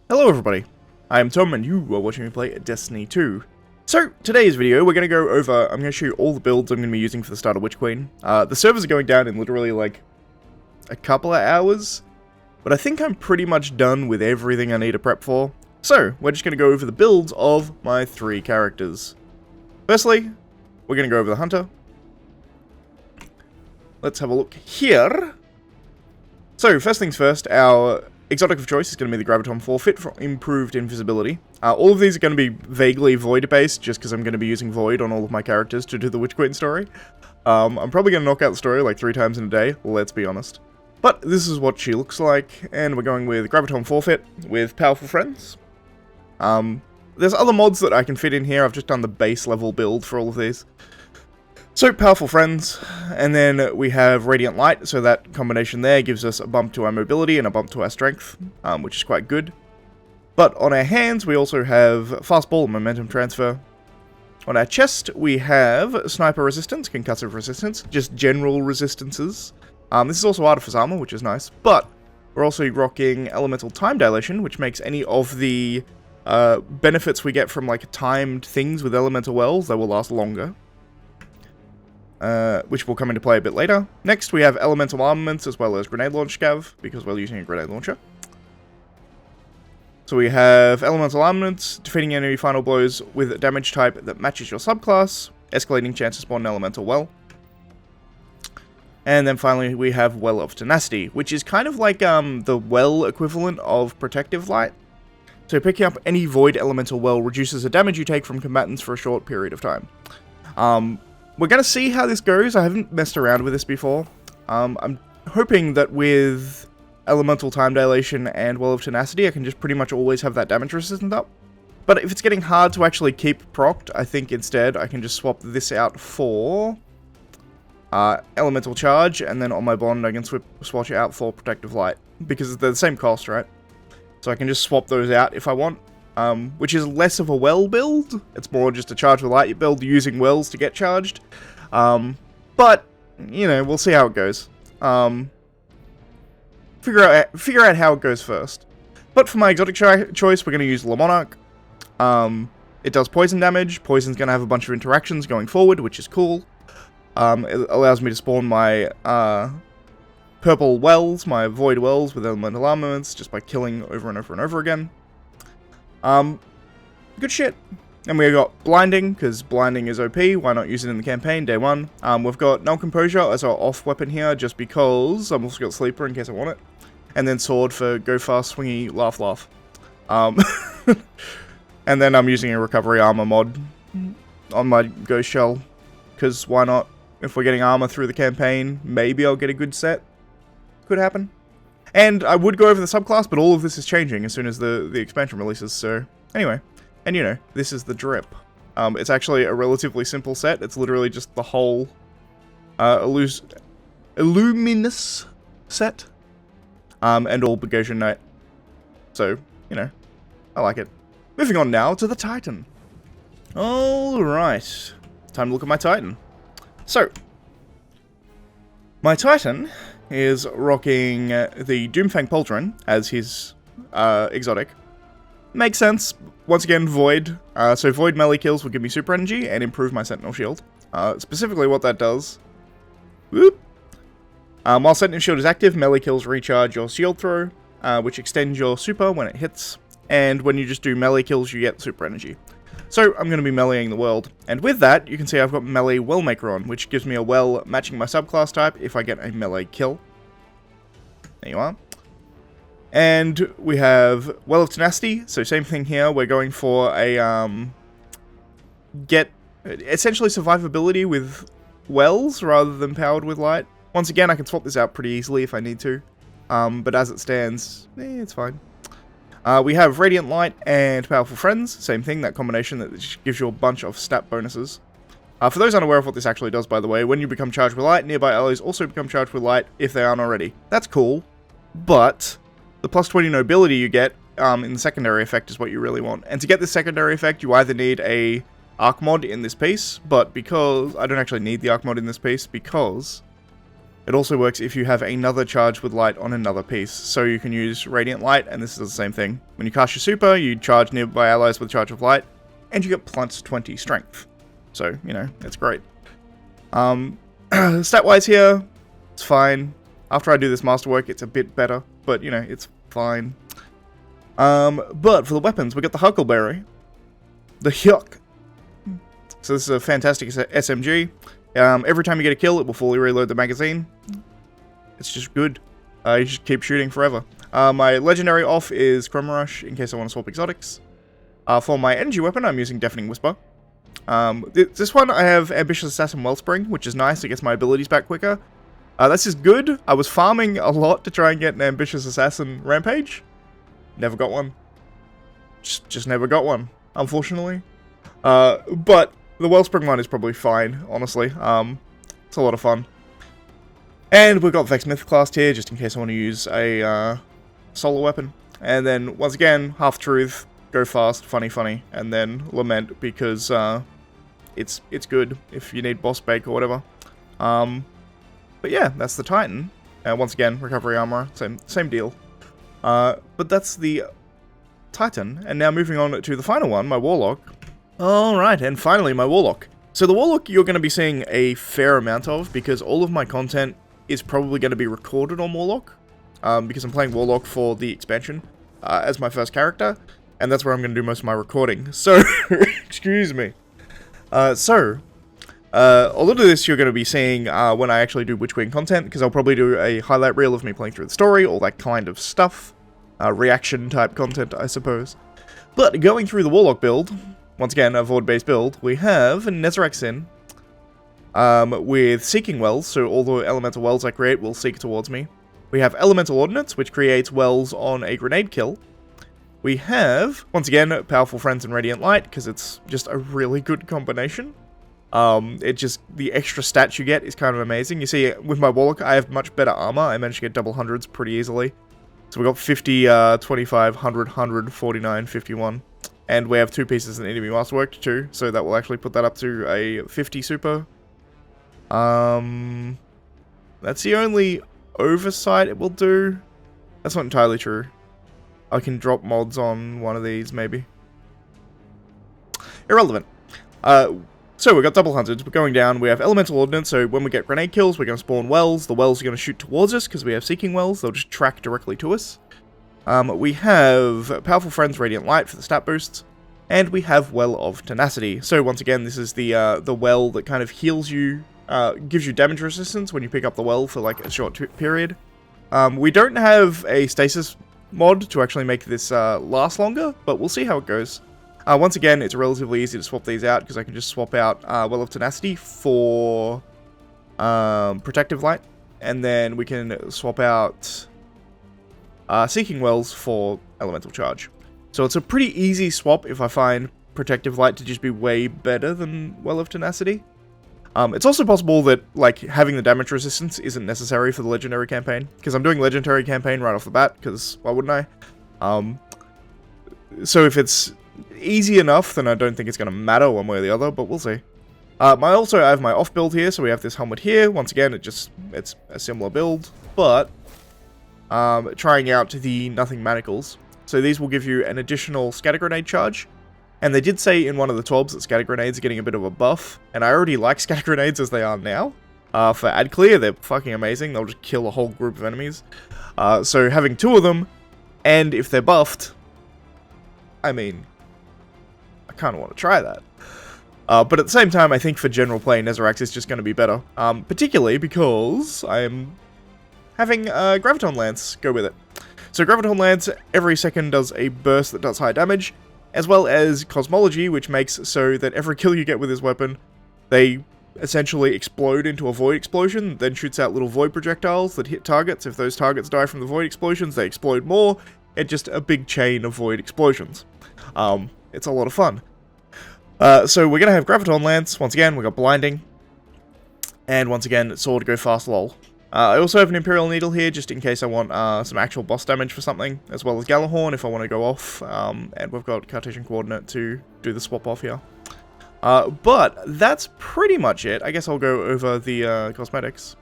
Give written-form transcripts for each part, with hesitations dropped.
Hello everybody, I am Tom and you are watching me play Destiny 2. So, today's video we're going to go over, I'm going to show you all the builds I'm going to be using for the start of Witch Queen. The servers are going down in literally like a couple of hours, but I think I'm pretty much done with everything I need to prep for. So, we're just going to go over the builds of my three characters. Firstly, we're going to go over the Hunter. Let's have a look here. So, first things first, our exotic of choice is going to be the Graviton Forfeit for improved invisibility. All of these are going to be vaguely Void based, just because I'm going to be using Void on all of my characters to do the Witch Queen story. I'm probably going to knock out the story like 3 times in a day, let's be honest. But this is what she looks like, and we're going with Graviton Forfeit with Powerful Friends. There's other mods that I can fit in here, I've just done the base level build for all of these. So, Powerful Friends, and then we have Radiant Light, so that combination there gives us a bump to our mobility and a bump to our strength, which is quite good. But on our hands, we also have Fastball and Momentum Transfer. On our chest, we have Sniper Resistance, Concussive Resistance, just general resistances. This is also Artifice Armor, which is nice, but we're also rocking Elemental Time Dilation, which makes any of the benefits we get from like timed things with Elemental Wells that will last longer. Which will come into play a bit later. Next, we have Elemental Armaments as well as Grenade Launch Scav, because we're using a Grenade Launcher. So we have Elemental Armaments, defeating enemy final blows with a damage type that matches your subclass, escalating chance to spawn an Elemental Well. And then finally, we have Well of Tenacity, which is kind of like the Well equivalent of Protective Light. So picking up any Void Elemental Well reduces the damage you take from combatants for a short period of time. We're going to see how this goes. I haven't messed around with this before. I'm hoping that with Elemental Time Dilation and Well of Tenacity, I can just pretty much always have that damage resistance up. But if it's getting hard to actually keep procced, I think instead I can just swap this out for Elemental Charge, and then on my Bond I can swatch it out for Protective Light, because they're the same cost, right? So I can just swap those out if I want. Which is less of a well build. It's more just a charge with light build using wells to get charged. But, you know, we'll see how it goes. Figure out how it goes first. But for my exotic choice, we're going to use Le Monarch. It does poison damage. Poison's going to have a bunch of interactions going forward, which is cool. It allows me to spawn my purple wells, my void wells with elemental armaments, just by killing over and over and over again. Good shit. And we got Blinding, because Blinding is OP, why not use it in the campaign, day 1. We've got Null Composure as our off weapon here, just because. I've also got Sleeper in case I want it. And then Sword for Go Fast, Swingy, Laugh, Laugh. And then I'm using a Recovery Armor mod on my Ghost Shell, because why not? If we're getting armor through the campaign, maybe I'll get a good set. Could happen. And I would go over the subclass, but all of this is changing as soon as the expansion releases, so anyway. And you know, this is the drip. It's actually a relatively simple set. It's literally just the whole Illuminous set. And all Bogosian Knight. So, you know, I like it. Moving on now to the Titan. Alright. Time to look at my Titan. So, my Titan is rocking the Doomfang Pauldron as his exotic. Makes sense. Once again, Void. So Void melee kills will give me super energy and improve my Sentinel Shield. Specifically what that does. Whoop. While Sentinel Shield is active, melee kills recharge your shield throw, which extends your super when it hits. And when you just do melee kills, you get super energy. So I'm going to be meleeing the world. And with that, you can see I've got Melee Wellmaker on, which gives me a well matching my subclass type if I get a melee kill. There you are. And we have Well of Tenacity, so same thing here, we're going for a, get essentially survivability with wells rather than powered with light. Once again, I can swap this out pretty easily if I need to, but as it stands, it's fine. We have Radiant Light and Powerful Friends, same thing, that combination that gives you a bunch of stat bonuses. For those unaware of what this actually does, by the way, when you become charged with light, nearby allies also become charged with light if they aren't already. That's cool, but the plus 20 nobility you get in the secondary effect is what you really want. And to get this secondary effect, you either need a Arc mod in this piece, but because I don't actually need the Arc mod in this piece, because It also works if you have another charge with light on another piece, so you can use Radiant Light, and this is the same thing. When you cast your super, you charge nearby allies with Charge of Light, and you get plus 20 strength. So, you know, it's great. Stat-wise here, it's fine. After I do this masterwork, it's a bit better, but, you know, it's fine. But for the weapons, we got the Huckleberry, the Hyuk. So this is a fantastic SMG. Every time you get a kill, it will fully reload the magazine. It's just good. You just keep shooting forever. My legendary off is Chroma Rush, in case I want to swap exotics. For my energy weapon, I'm using Deafening Whisper. This one, I have Ambitious Assassin Wellspring, which is nice. It gets my abilities back quicker. This is good. I was farming a lot to try and get an Ambitious Assassin Rampage. Never got one. Just never got one, unfortunately. But the Wellspring one is probably fine, honestly. It's a lot of fun. And we've got Vex Myth classed here, just in case I want to use a solo weapon. And then, once again, Half Truth, go fast, funny, and then Lament, because it's good if you need boss bake or whatever. But yeah, that's the Titan. Once again, Recovery Armor, same deal. But that's the Titan, and now moving on to the final one, my Warlock. Alright, and finally my Warlock. So the Warlock you're going to be seeing a fair amount of, because all of my content is probably going to be recorded on Warlock, because I'm playing Warlock for the expansion as my first character, and that's where I'm going to do most of my recording. So, excuse me. A lot of this you're going to be seeing when I actually do Witch Queen content, because I'll probably do a highlight reel of me playing through the story, all that kind of stuff. Reaction type content, I suppose. But going through the Warlock build, once again, a Void-based build, we have Nezarec Sin with Seeking Wells, so all the elemental wells I create will seek towards me. We have Elemental Ordnance, which creates wells on a grenade kill. We have, once again, Powerful Friends and Radiant Light, because it's just a really good combination. The extra stats you get is kind of amazing. You see, with my Warlock, I have much better armor. I managed to get double hundreds pretty easily. So we got 50, 25, 100, 100, 49, 51. And we have 2 pieces in enemy masterwork too, so that will actually put that up to a 50 super. That's the only oversight it will do. That's not entirely true. I can drop mods on one of these, maybe. Irrelevant. So we've got double hunted, we're going down, we have Elemental Ordnance, so when we get grenade kills, we're going to spawn wells. The wells are going to shoot towards us, because we have Seeking Wells, they'll just track directly to us. We have Powerful Friends, Radiant Light for the stat boosts, and we have Well of Tenacity. So once again, this is the well that kind of heals you, gives you damage resistance when you pick up the well for like a short period. We don't have a stasis mod to actually make this last longer, but we'll see how it goes. Once again, it's relatively easy to swap these out, because I can just swap out Well of Tenacity for Protective Light, and then we can swap out Seeking Wells for Elemental Charge. So it's a pretty easy swap if I find Protective Light to just be way better than Well of Tenacity. It's also possible that like having the damage resistance isn't necessary for the Legendary campaign, because I'm doing Legendary campaign right off the bat, because why wouldn't I? So if it's easy enough, then I don't think it's going to matter one way or the other, but we'll see. I have my off build here, so we have this helmet here. Once again, it's a similar build, but trying out the Nothing Manacles. So these will give you an additional Scatter Grenade charge, and they did say in one of the TOBs that Scatter Grenades are getting a bit of a buff, and I already like Scatter Grenades as they are now. For Ad Clear, they're fucking amazing, they'll just kill a whole group of enemies. So having 2 of them, and if they're buffed, I mean, I kind of want to try that. But at the same time, I think for general play, Nezarax is just going to be better. Particularly because I'm having Graviton Lance go with it. So Graviton Lance every second does a burst that does high damage, as well as Cosmology, which makes so that every kill you get with this weapon, they essentially explode into a void explosion, then shoots out little void projectiles that hit targets. If those targets die from the void explosions, they explode more, and just a big chain of void explosions. It's a lot of fun. So we're going to have Graviton Lance. Once again, we got Blinding. And once again, Sword Go Fast lol. I also have an Imperial Needle here, just in case I want some actual boss damage for something, as well as Galahorn if I want to go off. And we've got Cartesian Coordinate to do the swap off here. But that's pretty much it. I guess I'll go over the cosmetics.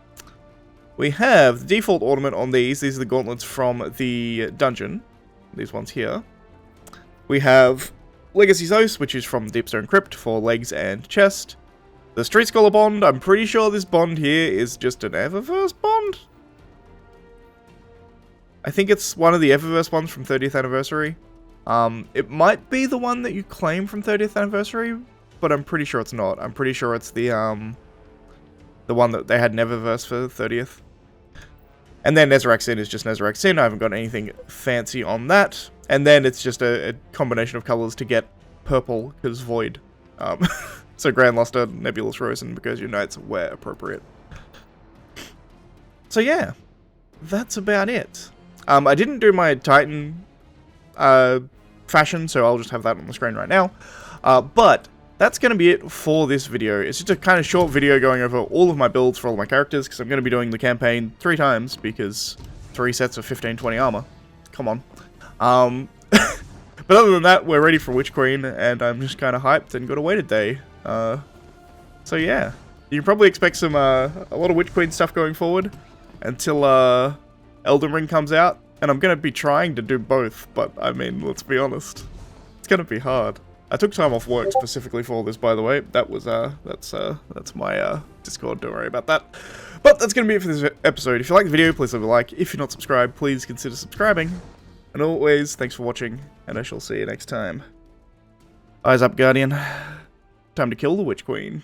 We have the default ornament on these. These are the gauntlets from the dungeon. These ones here. We have Legacy's Oath, which is from Deepstone Crypt for legs and chest. The Street Scholar Bond, I'm pretty sure this bond here is just an Eververse bond? I think it's one of the Eververse ones from 30th Anniversary. It might be the one that you claim from 30th Anniversary, but I'm pretty sure it's not. I'm pretty sure it's the one that they had in Eververse for 30th. And then Nezarec Sin is just Nezarec Sin. I haven't got anything fancy on that. And then it's just a combination of colors to get purple, because Void. So Grand Luster, Nebulous Rose, and because your knights wear appropriate. So yeah, that's about it. I didn't do my Titan fashion, so I'll just have that on the screen right now. But that's going to be it for this video. It's just a kind of short video going over all of my builds for all of my characters, because I'm going to be doing the campaign 3 times, because 3 sets of 15-20 armor. Come on. But other than that, we're ready for Witch Queen, and I'm just kind of hyped and got a weighted day. So yeah, you can probably expect some a lot of Witch Queen stuff going forward until Elden Ring comes out, and I'm gonna be trying to do both. But I mean, let's be honest, it's gonna be hard. I took time off work specifically for this, by the way. That was that's my Discord. Don't worry about that. But that's gonna be it for this episode. If you like the video, please leave a like. If you're not subscribed, please consider subscribing. And always, thanks for watching, and I shall see you next time. Eyes up, Guardian. Time to kill the Witch Queen.